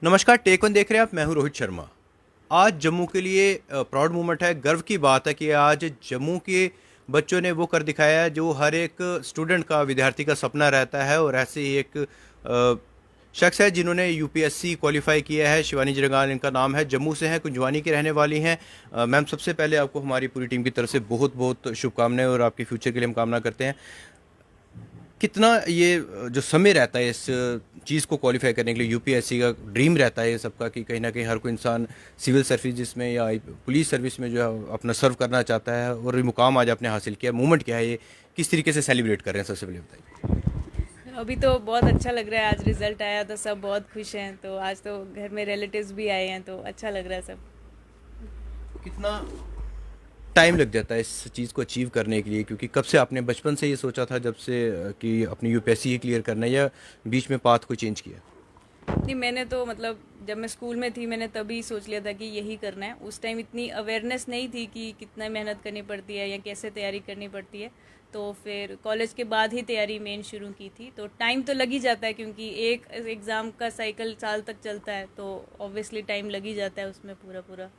नमस्कार, take one देख रहे हैं आप। मैं हूं रोहित शर्मा। आज जम्मू के लिए प्राउड मोमेंट है, गर्व की बात है कि आज जम्मू के बच्चों ने वो कर दिखाया है जो हर एक स्टूडेंट का, विद्यार्थी का सपना रहता है। और ऐसे ही एक शख्स है जिन्होंने यूपीएससी क्वालिफाई किया है। शिवानी जरगान इनका नाम है, जम्मू से हैं, कुंजवानी की रहने वाली हैं। मैम, सबसे पहले आपको हमारी पूरी टीम की तरफ से बहुत बहुत शुभकामनाएं और आपके फ्यूचर के लिए हम कामना करते हैं। कितना ये जो समय रहता है इस चीज़ को क्वालिफाई करने के लिए, यूपीएससी का ड्रीम रहता है ये सबका कि कहीं ना कहीं हर कोई इंसान सिविल सर्विस में या पुलिस सर्विस में जो है अपना सर्व करना चाहता है, और ये मुकाम आज आपने हासिल किया। मूवमेंट क्या है ये, किस तरीके से सेलिब्रेट कर रहे हैं, सबसे पहले बताइए। अभी तो बहुत अच्छा लग रहा है। आज रिजल्ट आया तो सब बहुत खुश हैं। तो आज तो घर में रिलेटिव्स भी आए हैं, तो अच्छा लग रहा है सब। कितना टाइम लग जाता है इस चीज़ को अचीव करने के लिए, क्योंकि कब से आपने बचपन से ये सोचा था जब से कि अपनी यूपीएससी ही क्लियर करना है, या बीच में पाथ को चेंज किया? नहीं, मैंने तो मतलब जब मैं स्कूल में थी मैंने तभी सोच लिया था कि यही करना है। उस टाइम इतनी अवेयरनेस नहीं थी कि कितना मेहनत करनी पड़ती है या कैसे तैयारी करनी पड़ती है। तो फिर कॉलेज के बाद ही तैयारी मेन शुरू की थी। तो टाइम तो लग ही जाता है, क्योंकि एक एग्ज़ाम का साइकिल साल तक चलता है, तो ऑब्वियसली टाइम लग ही जाता है उसमें पूरा पूरा।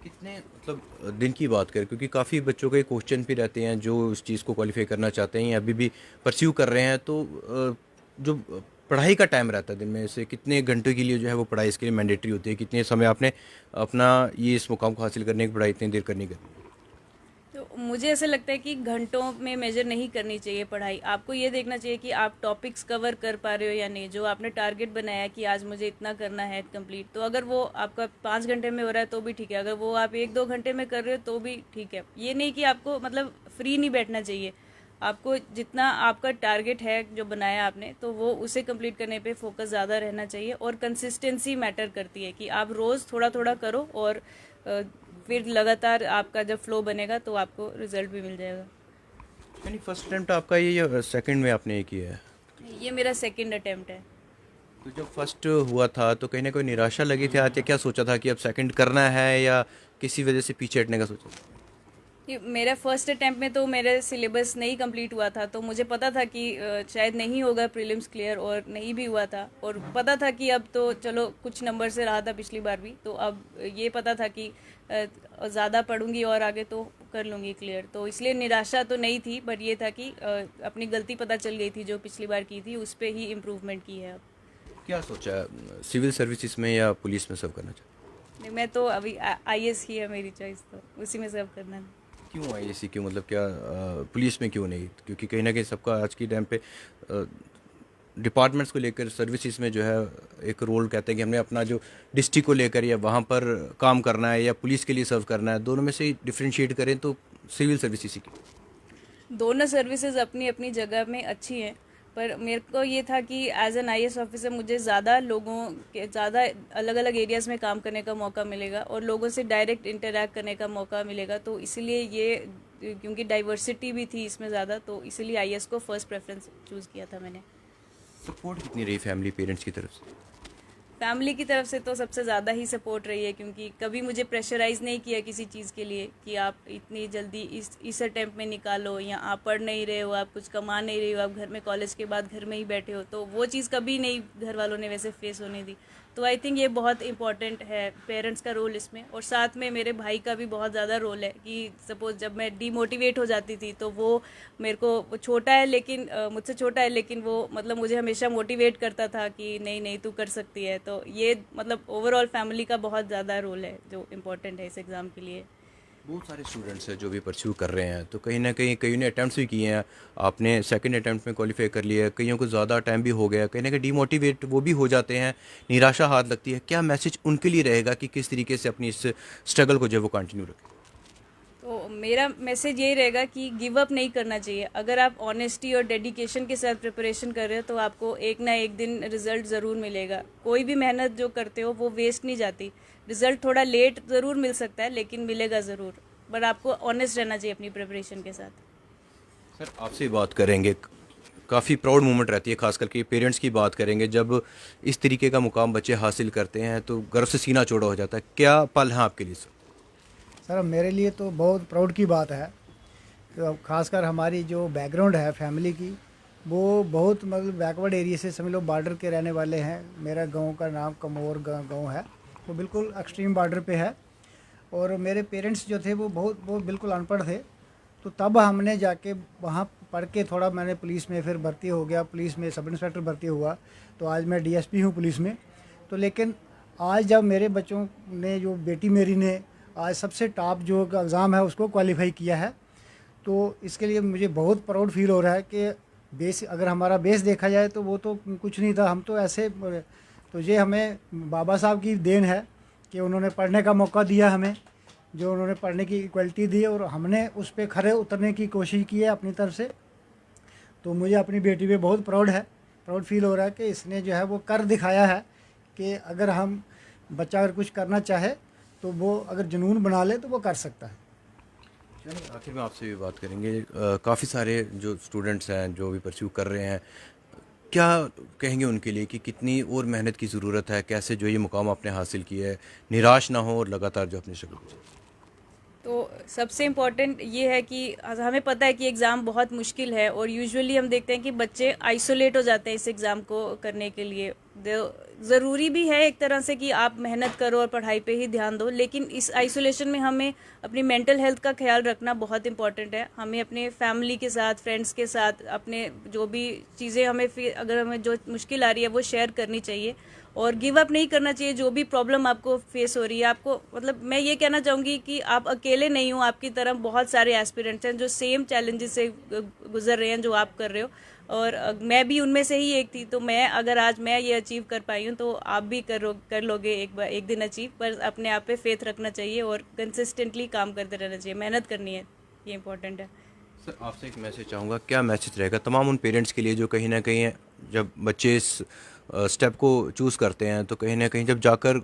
कितने मतलब दिन की बात करें, क्योंकि काफ़ी बच्चों के क्वेश्चन भी रहते हैं जो उस चीज़ को क्वालिफाई करना चाहते हैं या अभी भी परस्यू कर रहे हैं, तो जो पढ़ाई का टाइम रहता है दिन में से कितने घंटे के लिए जो है वो पढ़ाई इसके लिए मैंडेटरी होती है, कितने समय आपने अपना ये इस मुकाम को हासिल करने की पढ़ाई इतनी देर करनी करनी? तो मुझे ऐसा लगता है कि घंटों में मेजर नहीं करनी चाहिए पढ़ाई। आपको ये देखना चाहिए कि आप टॉपिक्स कवर कर पा रहे हो या नहीं। जो आपने टारगेट बनाया कि आज मुझे इतना करना है कंप्लीट, तो अगर वो आपका 5 घंटे में हो रहा है तो भी ठीक है। अगर वो आप 1-2 घंटे में कर रहे हो तो भी ठीक है। ये नहीं कि आपको मतलब फ्री नहीं बैठना चाहिए। आपको जितना आपका टारगेट है जो बनाया आपने, तो वो उसे कंप्लीट करने पे फोकस ज़्यादा रहना चाहिए। और कंसिस्टेंसी मैटर करती है कि आप रोज़ थोड़ा थोड़ा करो, और फिर लगातार आपका जब फ्लो बनेगा तो आपको रिजल्ट भी मिल जाएगा। यानी फर्स्ट अटेम्प्ट आपका ये या सेकंड में आपने ये किया है? ये मेरा सेकंड अटेम्प्ट है। तो जब फर्स्ट हुआ था तो कहीं ना कोई निराशा लगी थी आज, या क्या सोचा था कि अब सेकंड करना है, या किसी वजह से पीछे हटने का सोचा था? ये मेरा फर्स्ट अटेम्प्ट में तो मेरा सिलेबस नहीं कंप्लीट हुआ था, तो मुझे पता था कि शायद नहीं होगा प्रीलिम्स क्लियर, और नहीं भी हुआ था। और पता था कि अब तो चलो कुछ नंबर से रहा था पिछली बार भी, तो अब ये पता था कि ज़्यादा पढ़ूंगी और आगे तो कर लूँगी क्लियर। तो इसलिए निराशा तो नहीं थी, बट ये था कि अपनी गलती पता चल गई थी जो पिछली बार की थी, उस पर ही इम्प्रूवमेंट की है अब। क्या सोचा है, सिविल सर्विसेज में या पुलिस में सर्व करना चाहते नहीं, मैं तो अभी आईएएस ही है मेरी चॉइस, तो उसी में सब करना है। हैं? क्यों आईएससी, क्यों, मतलब क्या पुलिस में क्यों नहीं? क्योंकि कहीं ना कहीं सबका आज की टाइम पे डिपार्टमेंट्स को लेकर सर्विसेज में जो है एक रोल कहते हैं कि हमने अपना जो डिस्ट्रिक्ट को लेकर या वहाँ पर काम करना है या पुलिस के लिए सर्व करना है, दोनों में से डिफ्रेंशिएट करें तो सिविल सर्विसेज की। दोनों सर्विसेज अपनी अपनी जगह में अच्छी हैं, पर मेरे को ये था कि एज एन आईएएस ऑफिसर मुझे ज़्यादा लोगों के, ज़्यादा अलग अलग एरियाज़ में काम करने का मौका मिलेगा और लोगों से डायरेक्ट इंटरेक्ट करने का मौका मिलेगा। तो इसीलिए ये, क्योंकि डाइवर्सिटी भी थी इसमें ज़्यादा, तो इसीलिए आईएएस को फर्स्ट प्रेफरेंस चूज़ किया था मैंने। सपोर्ट कितनी रही फैमिली, पेरेंट्स की तरफ से? फैमिली की तरफ से तो सबसे ज़्यादा ही सपोर्ट रही है, क्योंकि कभी मुझे प्रेशराइज़ नहीं किया किसी चीज़ के लिए कि आप इतनी जल्दी इस अटेम्प्ट में निकालो, या आप पढ़ नहीं रहे हो, आप कुछ कमा नहीं रहे हो, आप घर में कॉलेज के बाद घर में ही बैठे हो। तो वो चीज़ कभी नहीं घर वालों ने वैसे फेस होने दी। तो आई थिंक ये बहुत इंपॉर्टेंट है पेरेंट्स का रोल इसमें। और साथ में मेरे भाई का भी बहुत ज़्यादा रोल है कि सपोज़ जब मैं डीमोटिवेट हो जाती थी, तो वो मेरे को, वो छोटा है लेकिन मुझसे छोटा है, लेकिन वो मतलब मुझे हमेशा मोटिवेट करता था कि नहीं नहीं तू कर सकती है। तो ये मतलब ओवरऑल फैमिली का बहुत ज़्यादा रोल है जो इम्पोर्टेंट है इस एग्ज़ाम के लिए। बहुत सारे स्टूडेंट्स हैं जो भी परस्यू कर रहे हैं, तो कहीं ना कहीं कईयों ने अटैम्प्ट्स भी किए हैं। आपने सेकंड अटैम्प्ट में क्वालिफाई कर लिया है, कईयों को ज़्यादा टाइम भी हो गया, कहीं ना कहीं डीमोटिवेट वो भी हो जाते हैं, निराशा हाथ लगती है। क्या मैसेज उनके लिए रहेगा कि किस तरीके से अपनी इस स्ट्रगल को जो है वो कंटिन्यू रखें? तो मेरा मैसेज यही रहेगा कि गिव अप नहीं करना चाहिए। अगर आप ऑनेस्टी और डेडिकेशन के साथ प्रिपरेशन कर रहे हो तो आपको एक ना एक दिन रिजल्ट ज़रूर मिलेगा। कोई भी मेहनत जो करते हो वो वेस्ट नहीं जाती। रिजल्ट थोड़ा लेट ज़रूर मिल सकता है, लेकिन मिलेगा ज़रूर। बट आपको ऑनेस्ट रहना चाहिए अपनी प्रिपरेशन के साथ। सर, आपसे बात करेंगे, काफ़ी प्राउड मोमेंट रहती है, खास करके पेरेंट्स की बात करेंगे जब इस तरीके का मुकाम बच्चे हासिल करते हैं तो गर्व से सीना चौड़ा हो जाता है। क्या पल हैं आपके लिए सर? सर, अब मेरे लिए तो बहुत प्राउड की बात है। तो अब खासकर हमारी जो बैकग्राउंड है फैमिली की, वो बहुत मतलब बैकवर्ड एरिया से समझ लो, बॉर्डर के रहने वाले हैं। मेरा गांव का नाम कमोर गांव है, वो बिल्कुल एक्सट्रीम बॉर्डर पे है। और मेरे पेरेंट्स जो थे वो बिल्कुल अनपढ़ थे। तो तब हमने जाके वहाँ पढ़ के थोड़ा मैंने पुलिस में फिर भर्ती हो गया, पुलिस में सब इंस्पेक्टर भर्ती हुआ, तो आज मैं डीएसपी हूँ पुलिस में। तो लेकिन आज जब मेरे बच्चों ने, जो बेटी मेरी ने आज सबसे टॉप जो एग्ज़ाम है उसको क्वालिफाई किया है, तो इसके लिए मुझे बहुत प्राउड फील हो रहा है कि बेस, अगर हमारा बेस देखा जाए तो वो तो कुछ नहीं था, हम तो ऐसे। तो ये हमें बाबा साहब की देन है कि उन्होंने पढ़ने का मौका दिया हमें, जो उन्होंने पढ़ने की इक्वलिटी दी और हमने उस पर खरे उतरने की कोशिश की है अपनी तरफ से। तो मुझे अपनी बेटी पे बहुत प्राउड फील हो रहा है कि इसने जो है वो कर दिखाया है कि अगर हम बच्चा अगर कुछ करना चाहे तो वो अगर जुनून बना ले तो वो कर सकता है। चलिए, आखिर में आपसे भी बात करेंगे। काफ़ी सारे जो स्टूडेंट्स हैं जो भी परस्यू कर रहे हैं, क्या कहेंगे उनके लिए कि कितनी और मेहनत की ज़रूरत है, कैसे जो ये मुकाम आपने हासिल किया है निराश ना हो और लगातार जो अपनी शक्ल को। तो सबसे इम्पॉर्टेंट ये है कि हमें पता है कि एग्ज़ाम बहुत मुश्किल है और यूजुअली हम देखते हैं कि बच्चे आइसोलेट हो जाते हैं इस एग्ज़ाम को करने के लिए। ज़रूरी भी है एक तरह से कि आप मेहनत करो और पढ़ाई पे ही ध्यान दो, लेकिन इस आइसोलेशन में हमें अपनी मेंटल हेल्थ का ख्याल रखना बहुत इंपॉर्टेंट है। हमें अपने फैमिली के साथ, फ्रेंड्स के साथ, अपने जो भी चीज़ें हमें फिर अगर हमें जो मुश्किल आ रही है वो शेयर करनी चाहिए और गिव अप नहीं करना चाहिए। जो भी प्रॉब्लम आपको फेस हो रही है, आपको मतलब मैं ये कहना चाहूँगी कि आप अकेले नहीं हो, आपकी तरह बहुत सारे एस्पिरेंट्स हैं जो सेम चैलेंजेस से गुजर रहे हैं जो आप कर रहे हो, और मैं भी उनमें से ही एक थी। तो मैं अगर आज मैं ये अचीव कर पाई हूँ तो आप भी कर लोगे एक दिन अचीव। पर अपने आप पे फेथ रखना चाहिए और कंसिस्टेंटली काम करते रहना चाहिए, मेहनत करनी है, ये इंपॉर्टेंट है। सर, आपसे एक मैसेज चाहूँगा, क्या मैसेज रहेगा तमाम उन पेरेंट्स के लिए जो कहीं ना कहीं जब बच्चे इस स्टेप को चूज़ करते हैं तो कहीं ना कहीं जब जाकर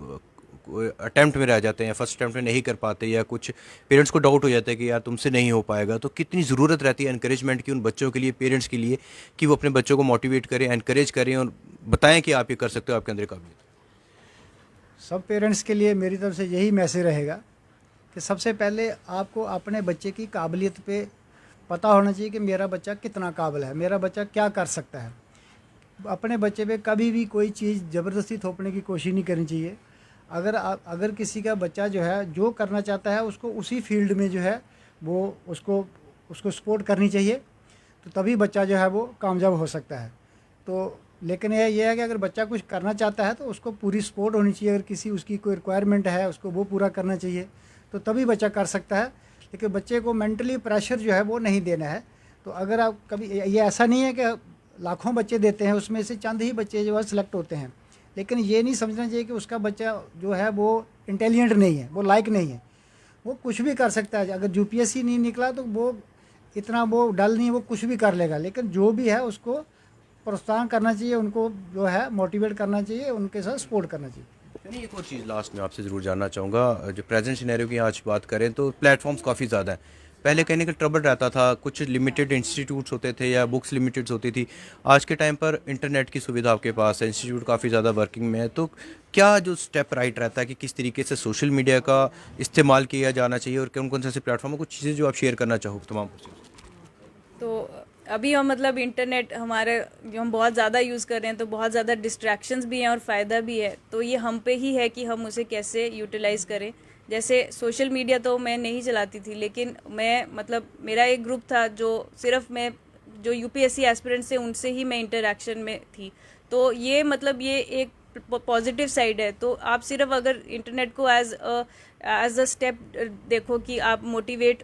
अटैम्प्ट में रह जाते हैं, फर्स्ट अटैम्प्ट में नहीं कर पाते, या कुछ पेरेंट्स को डाउट हो जाता है कि यार तुमसे नहीं हो पाएगा, तो कितनी ज़रूरत रहती है एनकरेजमेंट की उन बच्चों के लिए, पेरेंट्स के लिए, कि वो अपने बच्चों को मोटिवेट करें, एनकरेज करें और बताएं कि आप ये कर सकते हो, आपके अंदर काबिलियत है। सब पेरेंट्स के लिए मेरी तरफ से यही मैसेज रहेगा कि सबसे पहले आपको अपने बच्चे की काबिलियत पे पता होना चाहिए कि मेरा बच्चा कितना काबिल है, मेरा बच्चा क्या कर सकता है। अपने बच्चे पे कभी भी कोई चीज़ ज़बरदस्ती थोपने की कोशिश नहीं करनी चाहिए। अगर किसी का बच्चा जो है जो करना चाहता है उसको उसी फील्ड में जो है वो उसको सपोर्ट करनी चाहिए, तो तभी बच्चा जो है वो कामयाब हो सकता है। तो लेकिन ये है कि अगर बच्चा कुछ करना चाहता है तो उसको पूरी सपोर्ट होनी चाहिए। अगर किसी उसकी कोई रिक्वायरमेंट है उसको वो पूरा करना चाहिए, तो तभी बच्चा कर सकता है। लेकिन बच्चे को मेंटली प्रेशर जो है वो नहीं देना है। तो अगर आप कभी, ये ऐसा नहीं है कि लाखों बच्चे देते हैं उसमें से चंद ही बच्चे जो है सिलेक्ट होते हैं, लेकिन ये नहीं समझना चाहिए कि उसका बच्चा जो है वो इंटेलिजेंट नहीं है, वो लायक नहीं है, वो कुछ भी कर सकता है। अगर यूपीएससी नहीं निकला तो वो इतना वो डल नहीं है, वो कुछ भी कर लेगा। लेकिन जो भी है उसको प्रोत्साहन करना चाहिए, उनको जो है मोटिवेट करना चाहिए, उनके साथ सपोर्ट करना चाहिए। नहीं, एक और चीज़ लास्ट में आपसे ज़रूर जानना चाहूँगा। जो प्रेजेंट सिनेरियो की आज बात करें तो प्लेटफॉर्म्स काफ़ी ज़्यादा हैं। पहले कहने का ट्रबल रहता था, कुछ लिमिटेड इंस्टीट्यूट्स होते थे या बुक्स लिमिटेड होती थी। आज के टाइम पर इंटरनेट की सुविधा आपके पास है, इंस्टीट्यूट काफ़ी ज़्यादा वर्किंग में है, तो क्या जो स्टेप राइट रहता है कि किस तरीके से सोशल मीडिया का इस्तेमाल किया जाना चाहिए और कौन कौन से ऐसे प्लेटफॉर्म है, कुछ चीज़ें जो आप शेयर करना चाहो तमाम पर्सन। तो अभी हम मतलब इंटरनेट हमारे जो हम बहुत ज़्यादा यूज़ कर रहे हैं तो बहुत ज़्यादा डिस्ट्रैक्शंस भी हैं और फ़ायदा भी है। तो ये हम पे ही है कि हम उसे कैसे यूटिलाइज़ करें। जैसे सोशल मीडिया तो मैं नहीं चलाती थी, लेकिन मैं मतलब मेरा एक ग्रुप था जो सिर्फ मैं जो यूपीएससी एस्पिरेंट्स थे उनसे ही मैं इंटरेक्शन में थी। तो ये मतलब ये एक पॉजिटिव साइड है। तो आप सिर्फ अगर इंटरनेट को एज अ स्टेप देखो कि आप मोटिवेट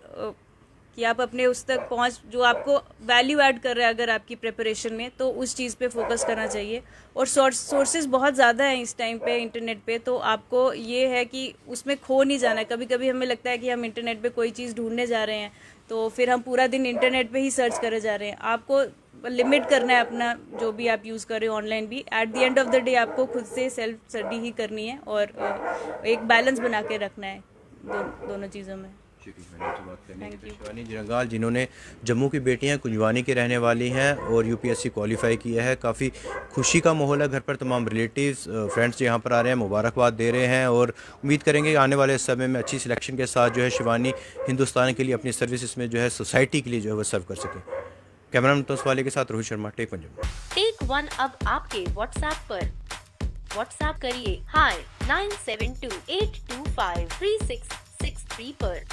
कि आप अपने उस तक पहुंच जो आपको वैल्यू ऐड कर रहा है अगर आपकी प्रिपरेशन में, तो उस चीज़ पे फोकस करना चाहिए। और सोर्सेज बहुत ज़्यादा हैं इस टाइम पे इंटरनेट पे, तो आपको ये है कि उसमें खो नहीं जाना है। कभी कभी हमें लगता है कि हम इंटरनेट पे कोई चीज़ ढूंढने जा रहे हैं तो फिर हम पूरा दिन इंटरनेट पे ही सर्च करे जा रहे हैं। आपको लिमिट करना है अपना जो भी आप यूज़ कर रहे हो ऑनलाइन भी। At the end of the day आपको खुद से सेल्फ स्टडी ही करनी है और एक बैलेंस बना के रखना है दोनों चीज़ों में। शिवानी जिरंगाल, जिन्होंने जम्मू की बेटियां कुंजवानी की रहने वाली हैं और यूपीएससी क्वालिफाई किया है, काफ़ी खुशी का माहौल है घर पर। तमाम रिलेटिव्स फ्रेंड्स यहाँ पर आ रहे हैं, मुबारकबाद दे रहे हैं और उम्मीद करेंगे कि आने वाले समय में अच्छी सिलेक्शन के साथ जो है शिवानी हिंदुस्तान के लिए अपनी सर्विसेज में जो है सोसाइटी के लिए जो है वो सर्व कर सके। कैमरामैन तोसवाले के साथ Rohit Sharma, take Punjab. Take one अब आपके व्हाट्सएप पर। व्हाट्सएप करिए हाय 9728253663 पर।